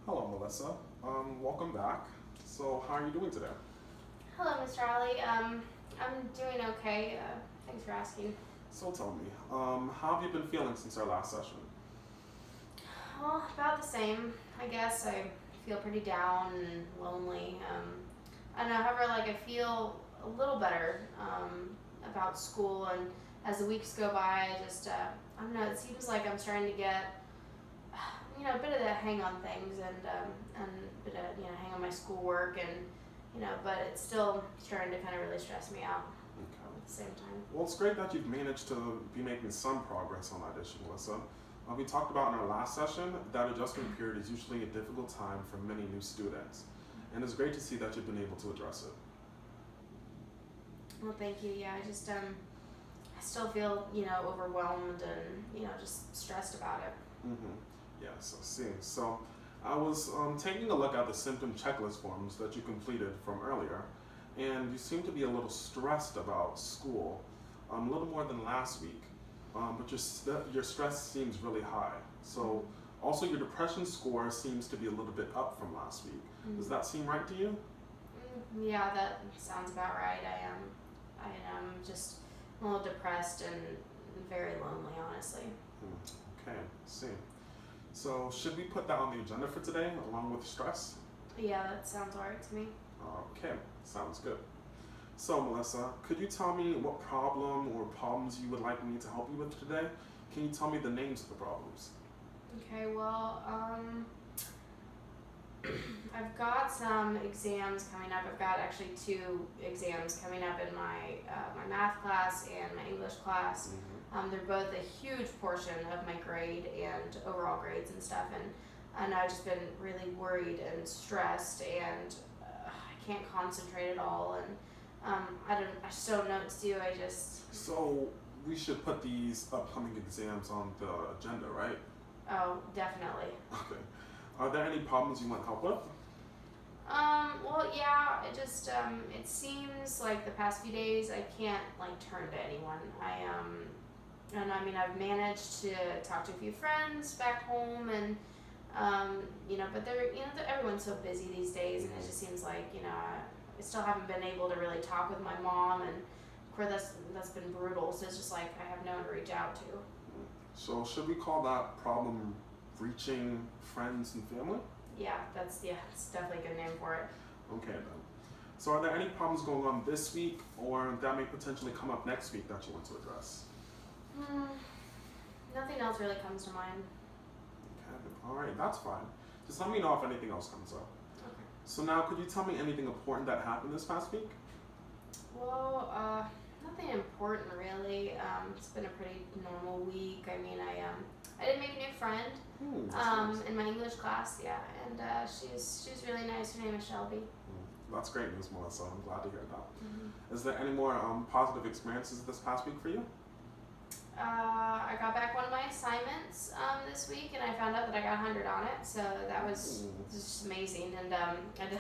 Hello, Melissa. Welcome back. So, how are you doing today? Hello, Mr. Ali. I'm doing okay. Thanks for asking. So, tell me, how have you been feeling since our last session? Well, about the same. I guess I feel pretty down and lonely. I don't know. However, I feel a little better about school, and as the weeks go by, I don't know. It seems like I'm starting to get a bit of the hang on things, and a bit of hang on my schoolwork, and but it's still starting to kind of really stress me out Okay. at the same time. Well, it's great that you've managed to be making some progress on that issue, Melissa. We talked about in our last session that adjustment period is usually a difficult time for many new students, and it's great to see that you've been able to address it. Well, thank you. Yeah, I still feel, overwhelmed and, just stressed about it. Mm-hmm. Yes, I see. So, I was taking a look at the symptom checklist forms that you completed from earlier, and you seem to be a little stressed about school, a little more than last week. But your stress seems really high. So, also your depression score seems to be a little bit up from last week. Does Mm. that seem right to you? Yeah, that sounds about right. I am just a little depressed and very lonely, honestly. Okay, I see. So, should we put that on the agenda for today, along with stress? Yeah, that sounds alright to me. Okay, sounds good. So, Melissa, could you tell me what problem or problems you would like me to help you with today? Can you tell me the names of the problems? Okay, well, I've got some exams coming up. I've got actually two exams coming up in my math class and my English class. They're both a huge portion of my grade and overall grades and stuff, and I've just been really worried and stressed, and I can't concentrate at all, and I just don't know what to do. So, we should put these upcoming exams on the agenda, right? Oh, definitely. Okay. Are there any problems you want help with? Well, yeah, it seems like the past few days I can't turn to anyone. And I mean, I've managed to talk to a few friends back home, and but everyone's so busy these days, and it just seems like I still haven't been able to really talk with my mom, and of course that's been brutal. So it's just like I have no one to reach out to. So, should we call that problem reaching friends and family? Yeah, it's definitely a good name for it. Okay, then. So, are there any problems going on this week or that may potentially come up next week that you want to address? Hmm, nothing else really comes to mind. Okay, alright, that's fine. Just let me know if anything else comes up. Okay. So now, could you tell me anything important that happened this past week? Well, nothing important really. It's been a pretty normal week. I mean, I did make a new friend That's nice. in my English class, yeah, and she's really nice. Her name is Shelby. That's great news, Melissa. I'm glad to hear that. Mm-hmm. Is there any more positive experiences this past week for you? I got back one of my assignments this week, and I found out that I got 100 on it. So that was just amazing, and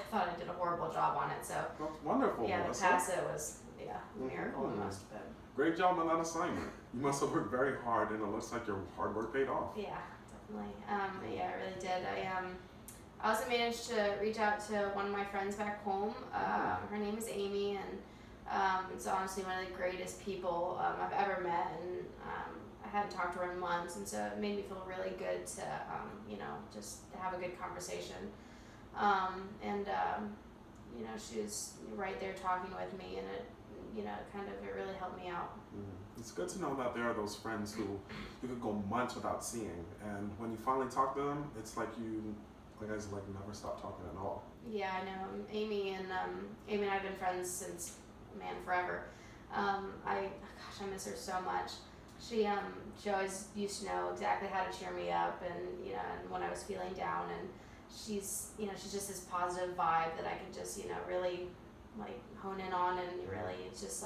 thought I did a horrible job on it. So That's wonderful, yeah, to Melissa. pass it was a miracle. It must have been. Great job on that assignment. You must have worked very hard, and it looks like your hard work paid off. Yeah, definitely. Yeah, I really did. I also managed to reach out to one of my friends back home. Her name is Amy, and it's honestly one of the greatest people I've ever met, and I hadn't talked to her in months, and so it made me feel really good to just to have a good conversation. And she was right there talking with me, and it really helped me out. It's good to know that there are those friends who you could go months without seeing, and when you finally talk to them, it's like you guys never stop talking at all. Yeah, I know. Amy and I've been friends since, man, forever. I miss her so much. She always used to know exactly how to cheer me up, and and when I was feeling down, and she's just this positive vibe that I can just really hone in on, and really it's just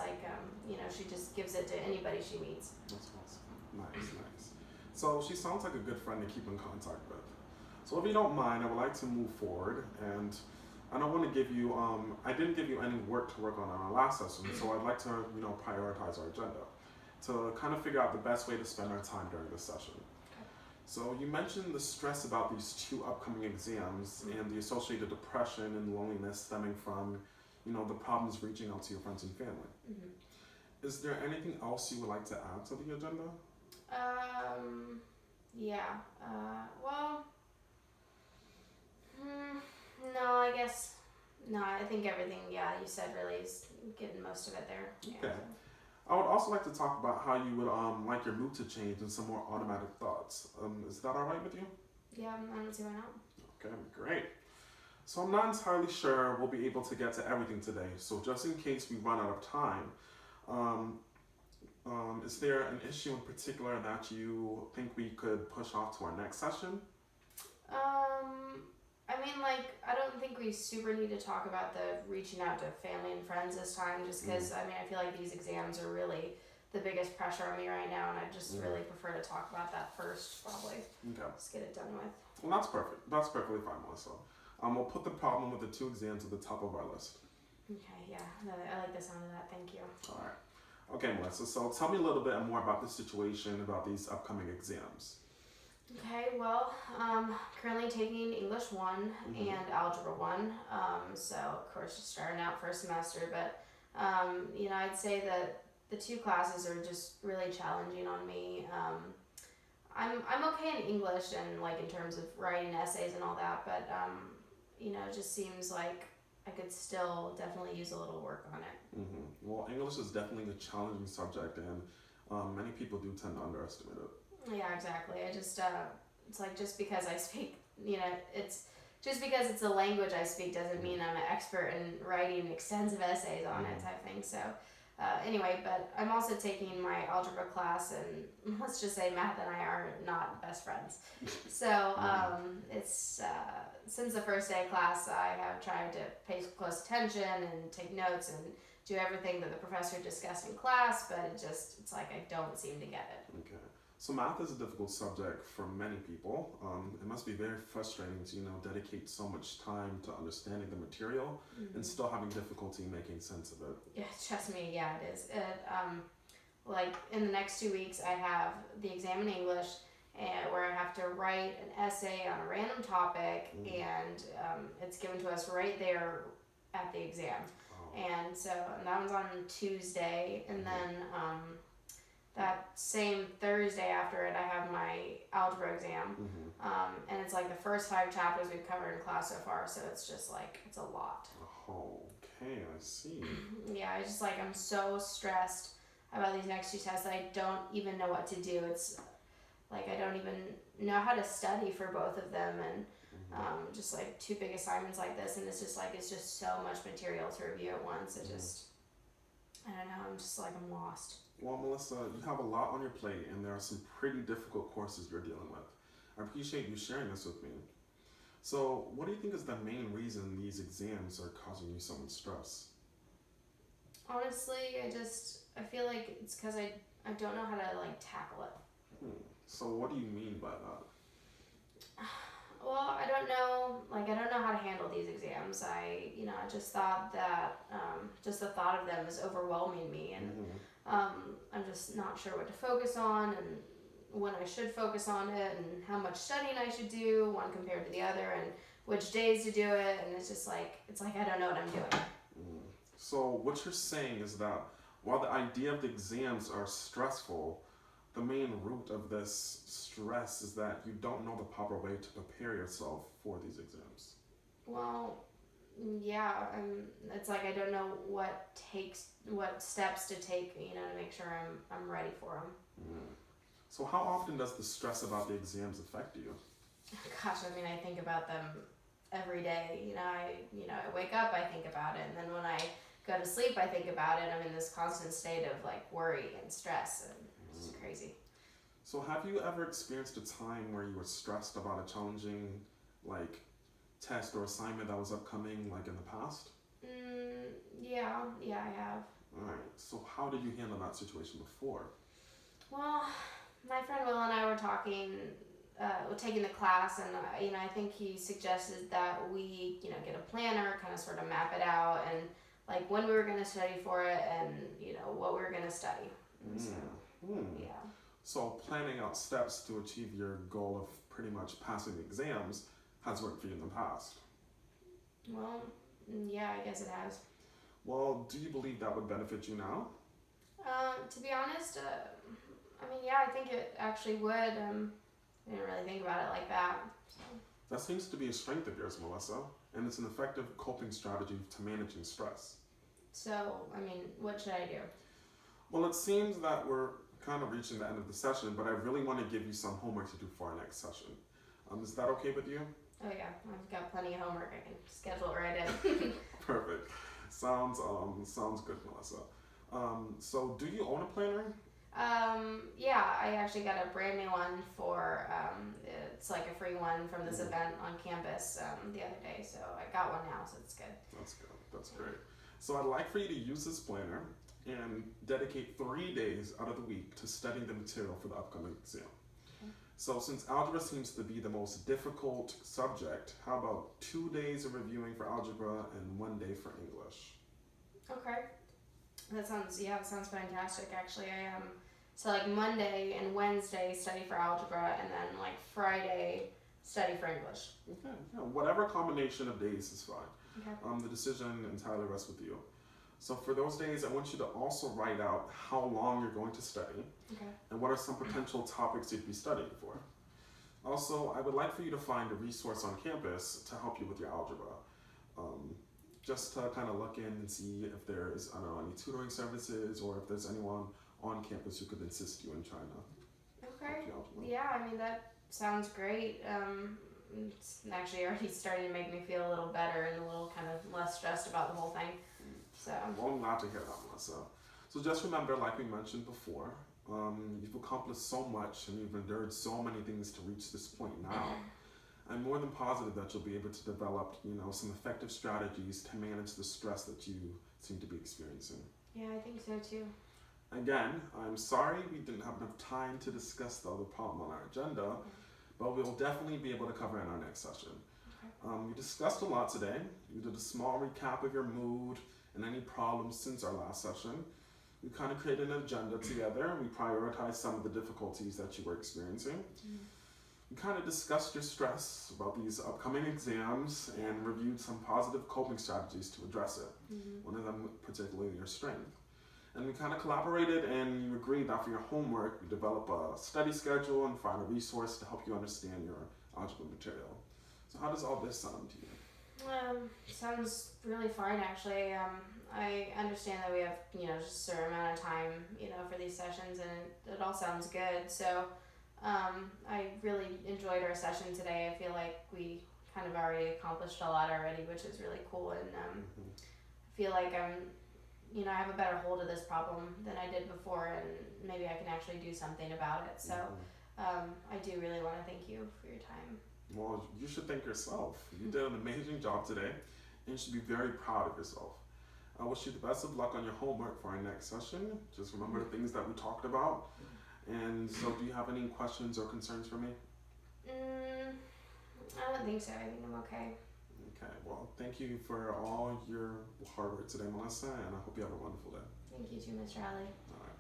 she just gives it to anybody she meets. That's awesome. Nice, nice. So she sounds like a good friend to keep in contact with. So if you don't mind, I would like to move forward, and I don't want to give you, I didn't give you any work to work on our last session, so I'd like to, prioritize our agenda to kind of figure out the best way to spend our time during this session. So you mentioned the stress about these two upcoming exams and the associated depression and loneliness stemming from, the problems reaching out to your friends and family. Mm-hmm. Is there anything else you would like to add to the agenda? Yeah. Well, no, I guess, no, I think everything, yeah, you said really is getting most of it there. Yeah, Okay. so. I would also like to talk about how you would like your mood to change and some more automatic thoughts. Is that all right with you? Yeah, I don't see why not. Okay, great. So I'm not entirely sure we'll be able to get to everything today. So just in case we run out of time, is there an issue in particular that you think we could push off to our next session? I mean, like, I don't think we super need to talk about the reaching out to family and friends this time, just because, I mean, I feel like these exams are really the biggest pressure on me right now, and I just really prefer to talk about that first, probably. Okay. Just get it done with. Well, that's perfect. That's perfectly fine, Melissa. We'll put the problem with the two exams at the top of our list. Okay, yeah, I like the sound of that. Thank you. All right. Okay, Melissa. So tell me a little bit more about the situation, about these upcoming exams. Okay, well, currently taking English 1 and Algebra 1. So, of course, just starting out first semester, but, I'd say that the two classes are just really challenging on me. I'm okay in English and, like, in terms of writing essays and all that, but, it just seems like I could still definitely use a little work on it. Well, English is definitely a challenging subject, and many people do tend to underestimate it. Yeah, exactly. I just, it's like just because I speak, it's just because it's a language I speak doesn't mean I'm an expert in writing extensive essays on it type thing. So, anyway, but I'm also taking my algebra class, and let's just say math and I are not best friends. So, it's, since the first day of class, I have tried to pay close attention and take notes and do everything that the professor discussed in class, but it's like I don't seem to get it. Okay. So math is a difficult subject for many people. It must be very frustrating to, dedicate so much time to understanding the material and still having difficulty making sense of it. Yeah, trust me, yeah, it is. Like in the next 2 weeks, I have the exam in English, where I have to write an essay on a random topic, and it's given to us right there at the exam. And so that one's on Tuesday, and then that same Thursday after it, I have my algebra exam, and it's like the first 5 chapters we've covered in class so far, so it's just like, it's a lot. Okay, I see. Yeah, I just like, I'm so stressed about these next 2 tests that I don't even know what to do. It's like, I don't even know how to study for both of them, and just like 2 big assignments like this, and it's just so much material to review at once. It just, I don't know, I'm just like, I'm lost. Well, Melissa, you have a lot on your plate, and there are some pretty difficult courses you're dealing with. I appreciate you sharing this with me. So, what do you think is the main reason these exams are causing you so much stress? Honestly, I feel like it's because I don't know how to, like, tackle it. So, what do you mean by that? Well, I don't know how to handle these exams. I just thought that, just the thought of them is overwhelming me, and I'm just not sure what to focus on, and when I should focus on it, and how much studying I should do, one compared to the other, and which days to do it, and it's like I don't know what I'm doing. So what you're saying is that while the idea of the exams are stressful, the main root of this stress is that you don't know the proper way to prepare yourself for these exams. Well, yeah, it's like I don't know what steps to take, to make sure I'm ready for them. So how often does the stress about the exams affect you? Gosh, I mean, I think about them every day. I wake up, I think about it, and then when I go to sleep, I think about it. I'm in this constant state of like worry and stress, and it's crazy. So have you ever experienced a time where you were stressed about a challenging, like, test or assignment that was upcoming, like in the past? Yeah, I have. Alright, so how did you handle that situation before? Well, my friend Will and I were talking, taking the class, and I think he suggested that we, get a planner, kind of sort of map it out, and like when we were going to study for it, and what we were going to study. So, yeah. So planning out steps to achieve your goal of pretty much passing the exams has worked for you in the past. Well, yeah, I guess it has. Well, do you believe that would benefit you now? To be honest, I mean, yeah, I think it actually would. I didn't really think about it like that. So. That seems to be a strength of yours, Melissa, and it's an effective coping strategy to managing stress. So, I mean, what should I do? Well, it seems that we're kind of reaching the end of the session, but I really want to give you some homework to do for our next session. Is that okay with you? Oh yeah, I've got plenty of homework. I can schedule it right in. Perfect. Sounds good, Melissa. So do you own a planner? Yeah, I actually got a brand new one for, it's like a free one from this event on campus the other day, so I got one now, so it's good. That's good. That's great. So I'd like for you to use this planner and dedicate 3 days out of the week to studying the material for the upcoming exam. Okay. So since algebra seems to be the most difficult subject, how about 2 days of reviewing for algebra and 1 day for English? Okay. That sounds fantastic actually. So like Monday and Wednesday study for algebra and then like Friday study for English. Okay, yeah, whatever combination of days is fine. Okay. The decision entirely rests with you. So for those days, I want you to also write out how long you're going to study Okay. and what are some potential topics you'd be studying for. Also, I would like for you to find a resource on campus to help you with your algebra. Just to kind of look in and see if there's, I don't know, any tutoring services or if there's anyone on campus who could assist you in trying to Okay. help you algebra. Yeah, I mean that sounds great. It's actually already starting to make me feel a little better and a little kind of less stressed about the whole thing. So. Well, I'm glad to hear that, Melissa. So just remember, like we mentioned before, you've accomplished so much and you've endured so many things to reach this point now. I'm more than positive that you'll be able to develop, some effective strategies to manage the stress that you seem to be experiencing. Yeah, I think so too. Again, I'm sorry we didn't have enough time to discuss the other problem on our agenda, but we'll definitely be able to cover it in our next session. Okay. We discussed a lot today. We did a small recap of your mood and any problems since our last session. We kind of created an agenda together and we prioritized some of the difficulties that you were experiencing. We kind of discussed your stress about these upcoming exams and reviewed some positive coping strategies to address it. One of them particularly your strength. And we kind of collaborated and you agreed that for your homework, you develop a study schedule and find a resource to help you understand your algebra material. So how does all this sound to you? Sounds really fine actually. I understand that we have, just a certain amount of time, for these sessions and it all sounds good. So I really enjoyed our session today. I feel like we kind of already accomplished a lot already, which is really cool. And I feel like I have a better hold of this problem than I did before and maybe I can actually do something about it. So I do really want to thank you for your time. Well, you should thank yourself. You did an amazing job today and you should be very proud of yourself. I wish you the best of luck on your homework for our next session. Just remember the things that we talked about. And so do you have any questions or concerns for me? I don't think so. I think I'm okay. Okay, well, thank you for all your hard work today, Melissa, and I hope you have a wonderful day. Thank you too, Mr. Alley. All right.